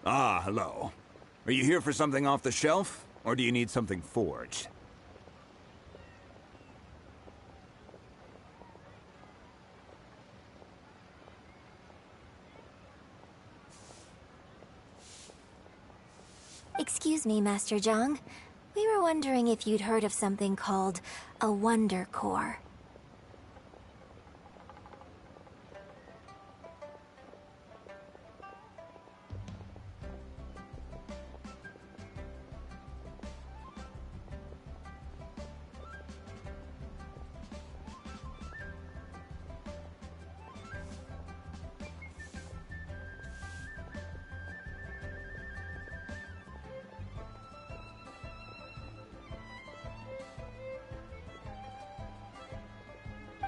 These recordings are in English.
Ah, hello. Are you here for something off the shelf, or do you need something forged? Excuse me, Master Zhang. We were wondering if you'd heard of something called a Wonder Core.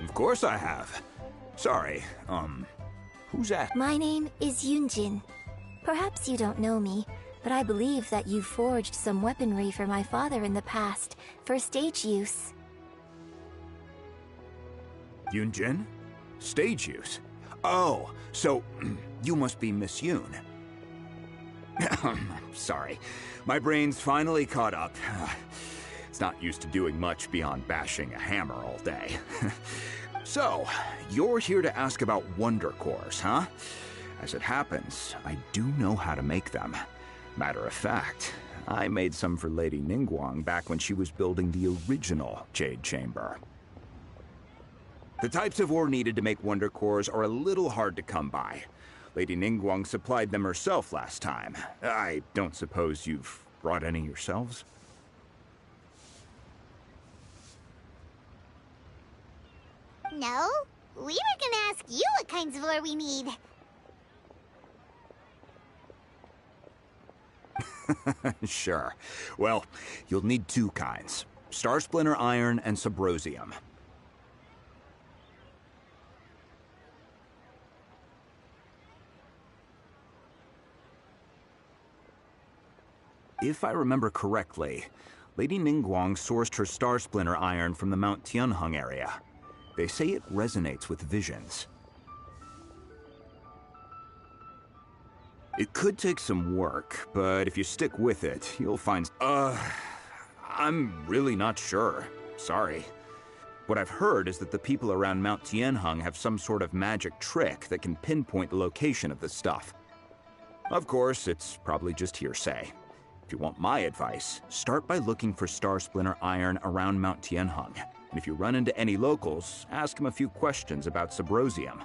Of course I have. Sorry, who's that? My name is Yunjin. Perhaps you don't know me, but I believe that you forged some weaponry for my father in the past, for stage use. Yunjin? Stage use? Oh, so you must be Miss Yoon. Sorry. My brain's finally caught up. It's not used to doing much beyond bashing a hammer all day. So, you're here to ask about Wonder Cores, huh? As it happens, I do know how to make them. Matter of fact, I made some for Lady Ningguang back when she was building the original Jade Chamber. The types of ore needed to make Wonder Cores are a little hard to come by. Lady Ningguang supplied them herself last time. I don't suppose you've brought any yourselves? No, we were gonna ask you what kinds of ore we need. Sure. Well, you'll need two kinds. Star Splinter Iron and Subrosium. If I remember correctly, Lady Ningguang sourced her Star Splinter Iron from the Mount Tianheng area. They say it resonates with visions. It could take some work, but if you stick with it, you'll find... I'm really not sure. Sorry. What I've heard is that the people around Mount Tianheng have some sort of magic trick that can pinpoint the location of the stuff. Of course, it's probably just hearsay. If you want my advice, start by looking for Star Splinter Iron around Mount Tianheng. And if you run into any locals, ask them a few questions about Subrosium.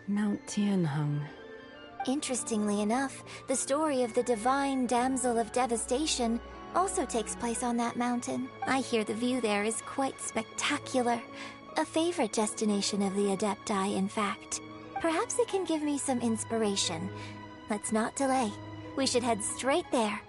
Mount Tianheng. Interestingly enough, the story of the divine damsel of devastation also takes place on that mountain. I hear the view there is quite spectacular. A favorite destination of the Adepti, in fact. Perhaps it can give me some inspiration. Let's not delay. We should head straight there.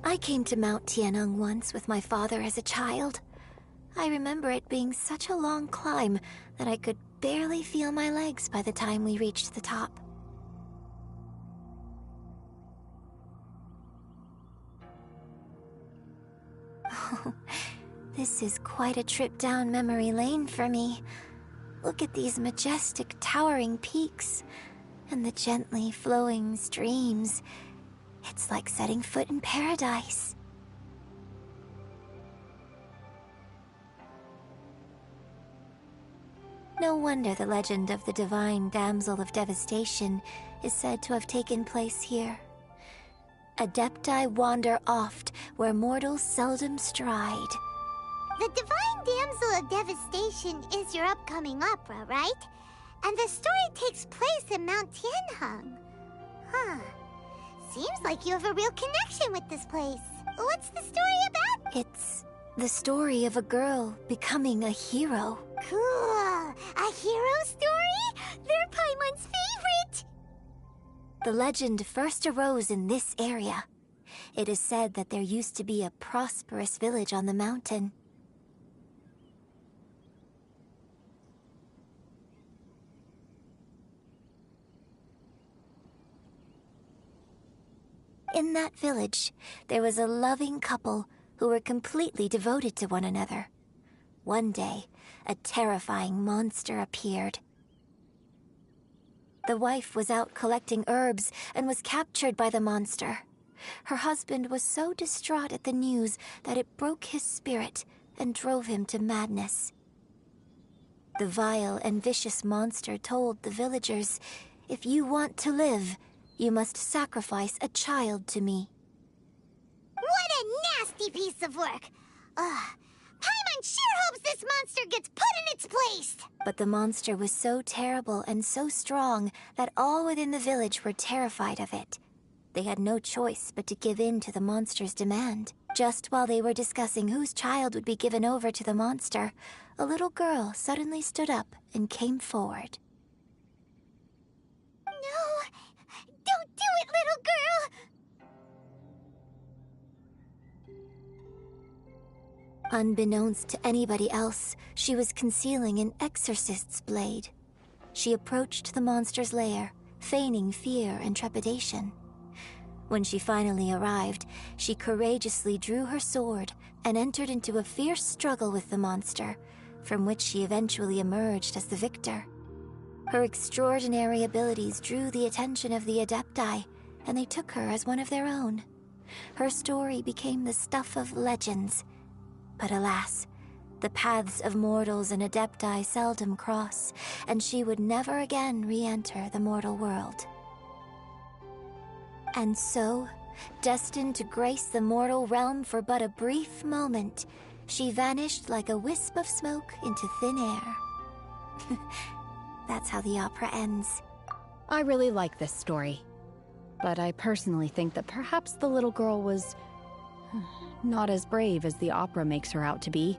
I came to Mount Tianeng once with my father as a child. I remember it being such a long climb that I could barely feel my legs by the time we reached the top. Oh, this is quite a trip down memory lane for me. Look at these majestic, towering peaks, and the gently flowing streams. It's like setting foot in paradise. No wonder the legend of the divine damsel of devastation is said to have taken place here. Adepti wander oft where mortals seldom stride. The Divine Damsel of Devastation is your upcoming opera, right? And the story takes place in Mount Tianheng. Huh. Seems like you have a real connection with this place. What's the story about? It's the story of a girl becoming a hero. Cool. A hero story? They're Paimon's favorite! The legend first arose in this area. It is said that there used to be a prosperous village on the mountain. In that village, there was a loving couple who were completely devoted to one another. One day, a terrifying monster appeared. The wife was out collecting herbs and was captured by the monster. Her husband was so distraught at the news that it broke his spirit and drove him to madness. The vile and vicious monster told the villagers, "If you want to live, you must sacrifice a child to me." What a nasty piece of work! Paimon sure hopes this monster gets put in its place! But the monster was so terrible and so strong that all within the village were terrified of it. They had no choice but to give in to the monster's demand. Just while they were discussing whose child would be given over to the monster, a little girl suddenly stood up and came forward. No! Don't do it, little girl! Unbeknownst to anybody else, she was concealing an exorcist's blade. She approached the monster's lair, feigning fear and trepidation. When she finally arrived, she courageously drew her sword and entered into a fierce struggle with the monster, from which she eventually emerged as the victor. Her extraordinary abilities drew the attention of the Adepti, and they took her as one of their own. Her story became the stuff of legends. But alas, the paths of mortals and Adepti seldom cross, and she would never again re-enter the mortal world. And so, destined to grace the mortal realm for but a brief moment, she vanished like a wisp of smoke into thin air. That's how the opera ends. I really like this story. But I personally think that perhaps the little girl was not as brave as the opera makes her out to be.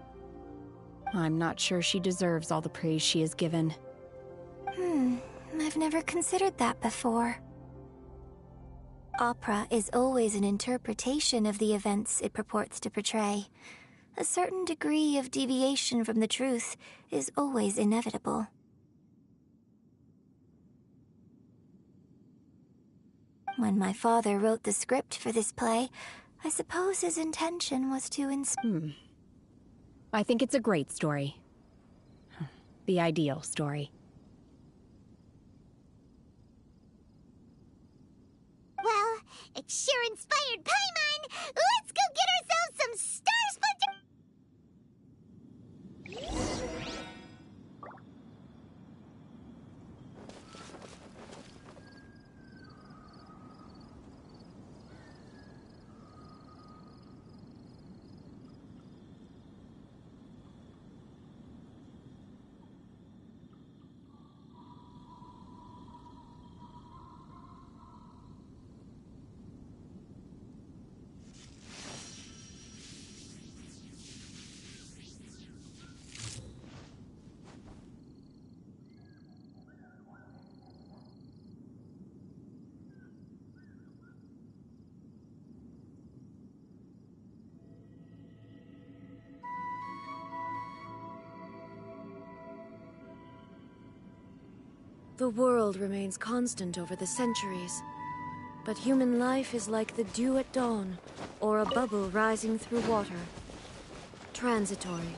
I'm not sure she deserves all the praise she is given. I've never considered that before. Opera is always an interpretation of the events it purports to portray. A certain degree of deviation from the truth is always inevitable. When my father wrote the script for this play, I suppose his intention was to inspire. I think it's a great story. The ideal story. Well, it sure inspired Paimon! Let's go get ourselves some Star Splinter! The world remains constant over the centuries. But human life is like the dew at dawn, or a bubble rising through water. Transitory.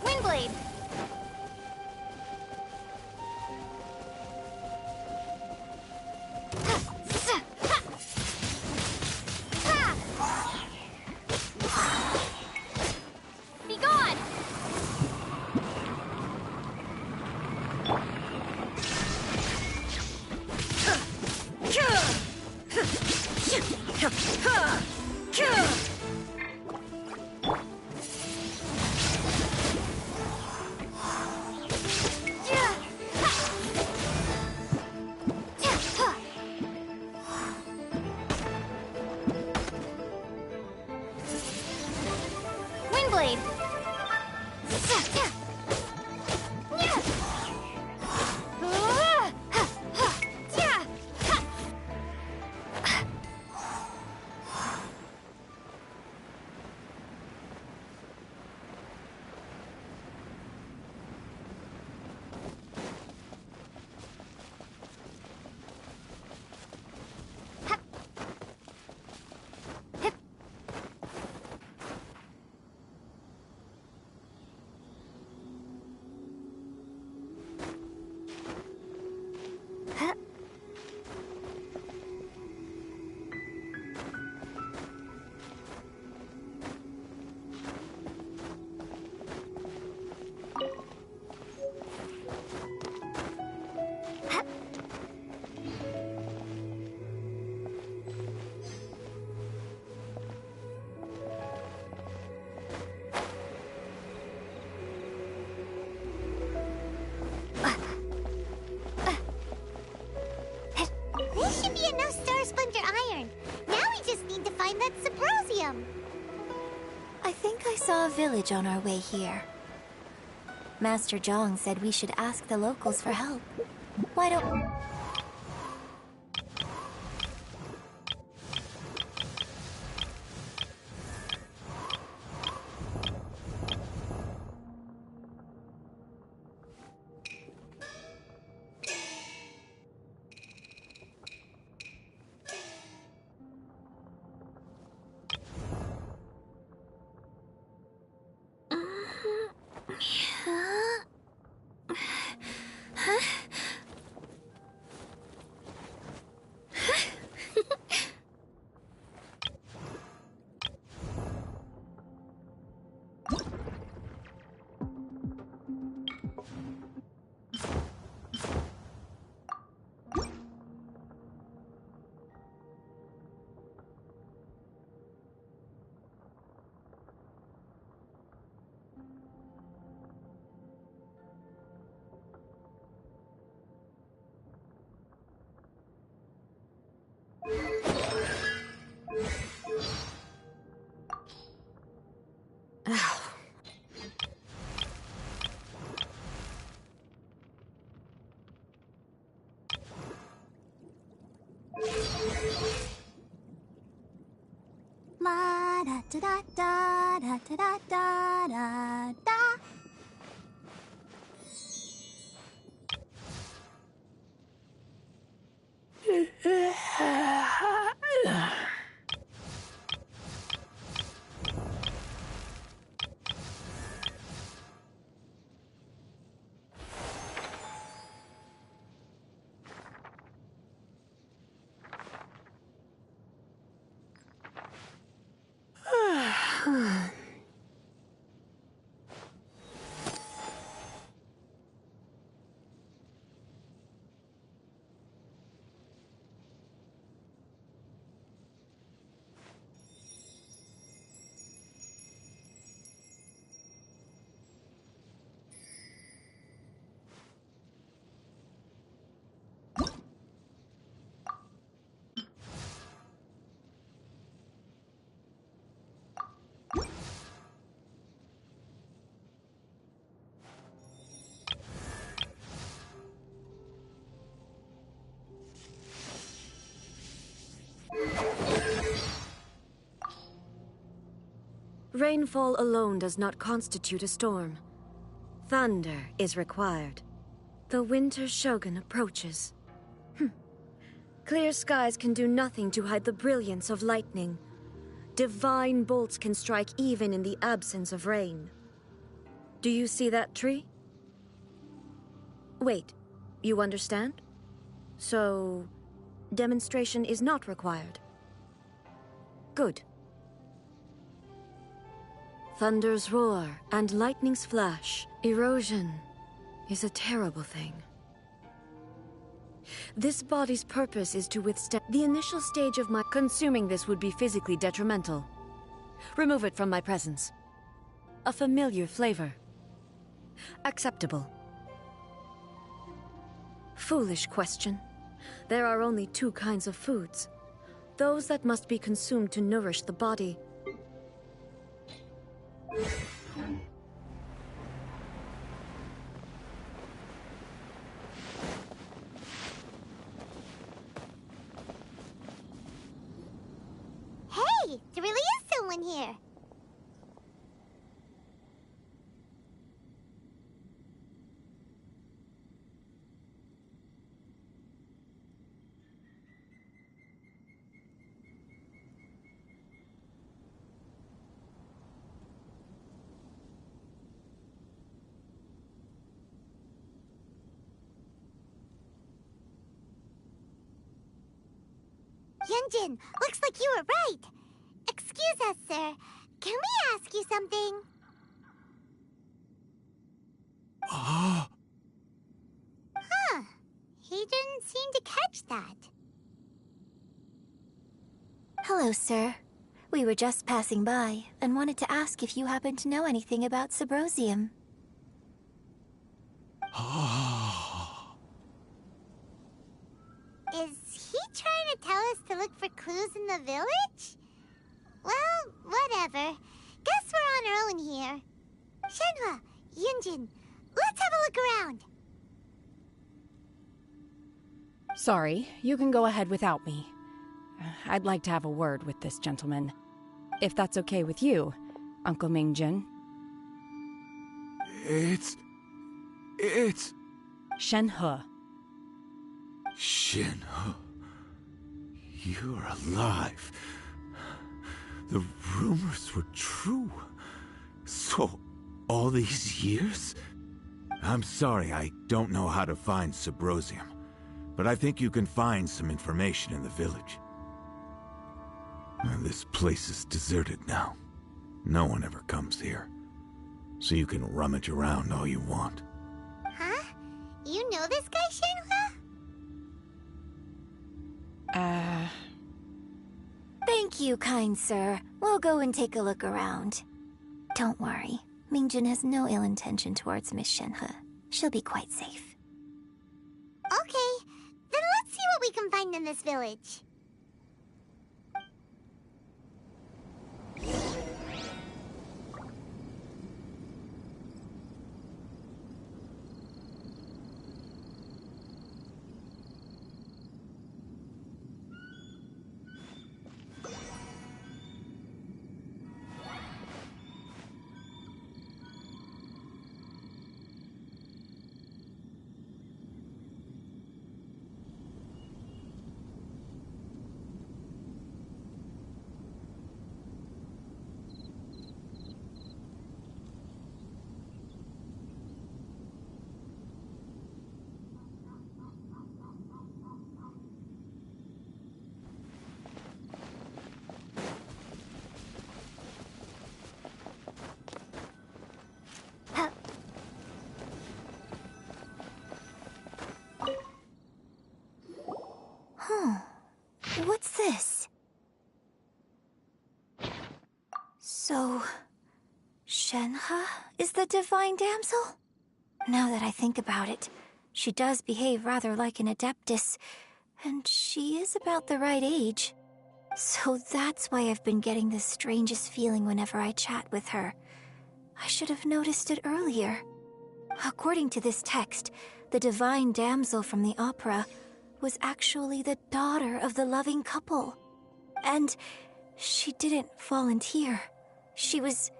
Windblade! Be gone! Windblade! This should be enough Star Splinter iron. Now we just need to find that Symposium. I think I saw a village on our way here. Master Zhang said we should ask the locals for help. Why don't... Ma da da da da da da da da da. Rainfall alone does not constitute a storm. Thunder is required. The winter shogun approaches. Clear skies can do nothing to hide the brilliance of lightning. Divine bolts can strike even in the absence of rain. Do you see that tree? Wait, you understand? So, demonstration is not required. Good. Thunder's roar and lightning's flash. Erosion is a terrible thing. This body's purpose is to withstand the initial stage of my... Consuming this would be physically detrimental. Remove it from my presence. A familiar flavor. Acceptable. Foolish question. There are only two kinds of foods. Those that must be consumed to nourish the body. Hey, there really is someone here. Yunjin, looks like you were right. Excuse us, sir. Can we ask you something? Huh. He didn't seem to catch that. Hello, sir. We were just passing by and wanted to ask if you happen to know anything about Subrosium. Is he trying to tell us to look for clues in the village? Well, whatever. Guess we're on our own here. Shenhua, Yunjin, let's have a look around. Sorry, you can go ahead without me. I'd like to have a word with this gentleman. If that's okay with you, Uncle Mingjin. It's... Shenhe. Shenhe. You're alive. The rumors were true. So, all these years? I'm sorry, I don't know how to find Subrosium, but I think you can find some information in the village. This place is deserted now. No one ever comes here. So you can rummage around all you want. Huh? You know this guy, Shenhua? Thank you, kind sir. We'll go and take a look around. Don't worry. Mingjin has no ill intention towards Miss Shenhe. She'll be quite safe. Okay, then let's see what we can find in this village. What's this? So, Shenhe is the divine damsel? Now that I think about it, she does behave rather like an adeptus, and she is about the right age. So that's why I've been getting the strangest feeling whenever I chat with her. I should have noticed it earlier. According to this text, the divine damsel from the opera was actually the daughter of the loving couple. And she didn't volunteer. She was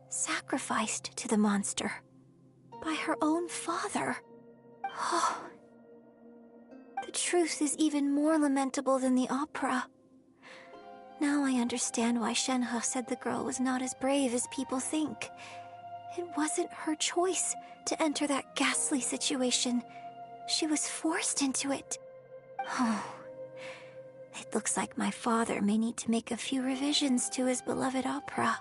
sacrificed to the monster by her own father. Oh, the truth is even more lamentable than the opera. Now I understand why Shenhe said the girl was not as brave as people think. It wasn't her choice to enter that ghastly situation. She was forced into it. Oh, it looks like my father may need to make a few revisions to his beloved opera.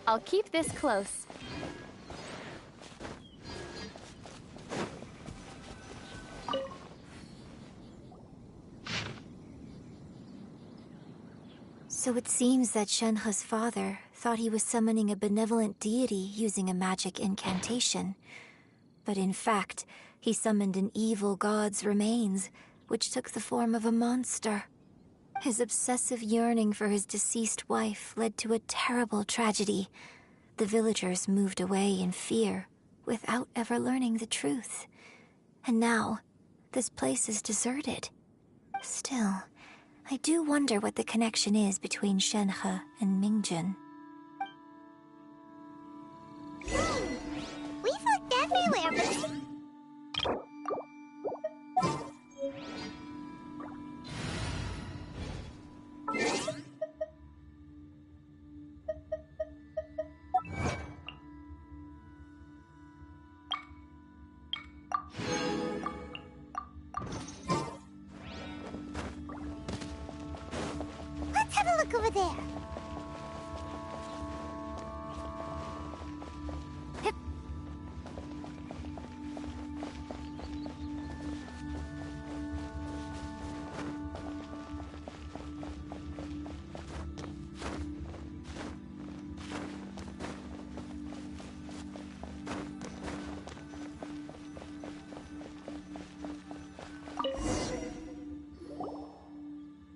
I'll keep this close. So it seems that Shenhe's father thought he was summoning a benevolent deity using a magic incantation. But in fact, he summoned an evil god's remains, which took the form of a monster. His obsessive yearning for his deceased wife led to a terrible tragedy. The villagers moved away in fear, without ever learning the truth. And now, this place is deserted. Still, I do wonder what the connection is between Shenhe and Mingjun. We've looked everywhere, but... Let's have a look over there. Hip.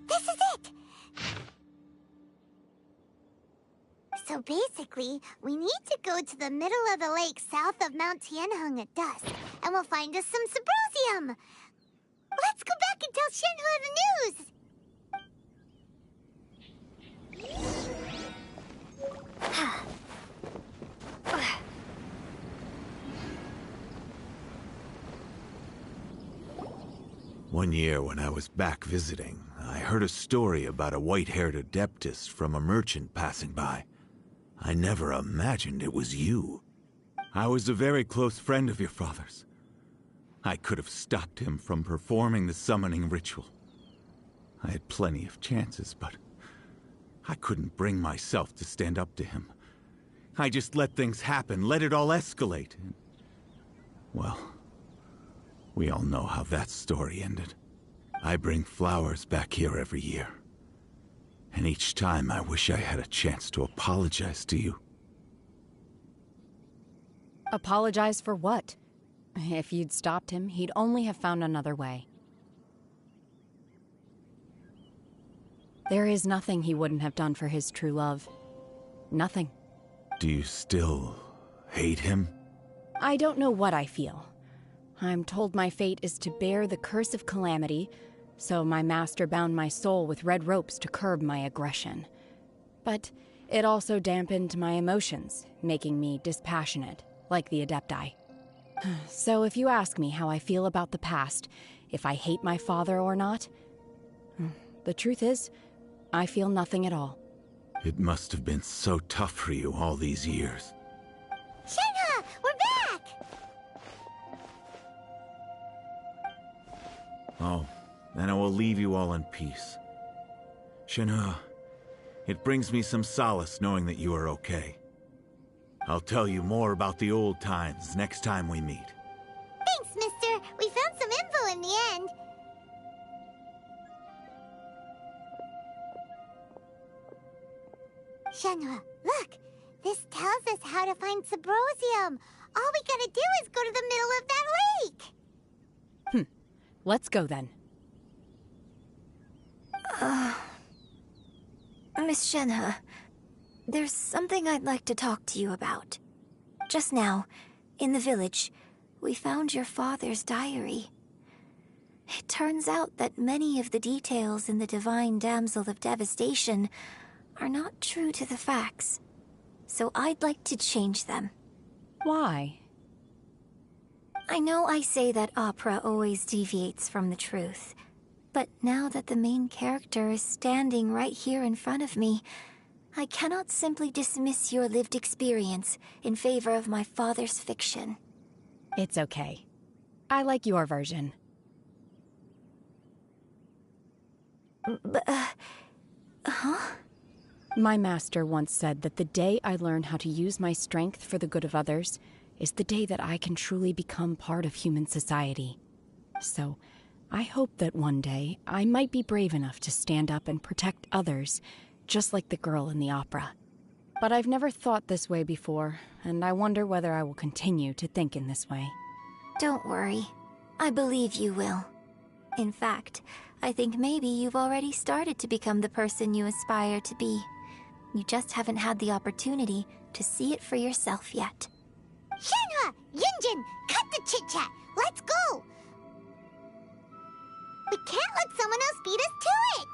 This is it! So basically, we need to go to the middle of the lake south of Mount Tianheng at dusk, and we'll find us some Symposium! Let's go back and tell Shenhe the news! One year when I was back visiting, I heard a story about a white-haired adeptus from a merchant passing by. I never imagined it was you. I was a very close friend of your father's. I could have stopped him from performing the summoning ritual. I had plenty of chances, but I couldn't bring myself to stand up to him. I just let things happen, let it all escalate. And, well, we all know how that story ended. I bring flowers back here every year. And each time I wish I had a chance to apologize to you. Apologize for what? If you'd stopped him, he'd only have found another way. There is nothing he wouldn't have done for his true love. Nothing. Do you still hate him? I don't know what I feel. I'm told my fate is to bear the curse of calamity, so my master bound my soul with red ropes to curb my aggression. But it also dampened my emotions, making me dispassionate, like the Adepti. So if you ask me how I feel about the past, if I hate my father or not, the truth is, I feel nothing at all. It must have been so tough for you all these years. Shenhe, we're back! Oh, then I will leave you all in peace. Shenhe, it brings me some solace knowing that you are okay. I'll tell you more about the old times next time we meet. Thanks, mister. We found some info in the end. Shenhe, look! This tells us how to find Subrosium. All we gotta do is go to the middle of that lake! Let's go then. Miss Shenhe, there's something I'd like to talk to you about. Just now, in the village, we found your father's diary. It turns out that many of the details in the Divine Damsel of Devastation are not true to the facts. So I'd like to change them. Why? I know I say that opera always deviates from the truth, but now that the main character is standing right here in front of me, I cannot simply dismiss your lived experience in favor of my father's fiction. It's okay. I like your version. Huh? My master once said that the day I learn how to use my strength for the good of others is the day that I can truly become part of human society. So, I hope that one day I might be brave enough to stand up and protect others, just like the girl in the opera. But I've never thought this way before, and I wonder whether I will continue to think in this way. Don't worry. I believe you will. In fact, I think maybe you've already started to become the person you aspire to be. You just haven't had the opportunity to see it for yourself yet. Shenhe! Yunjin! Cut the chit-chat! Let's go! We can't let someone else beat us to it!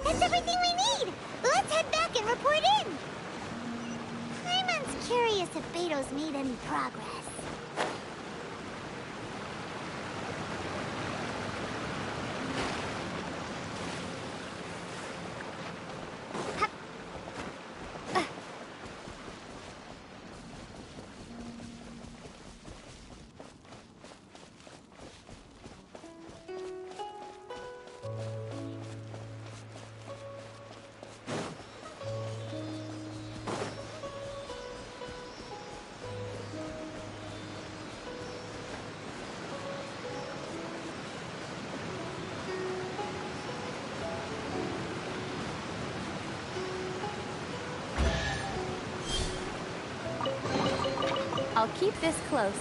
That's everything we need! Let's head back and report in! Paimon's curious if Beto's made any progress. I'll keep this close.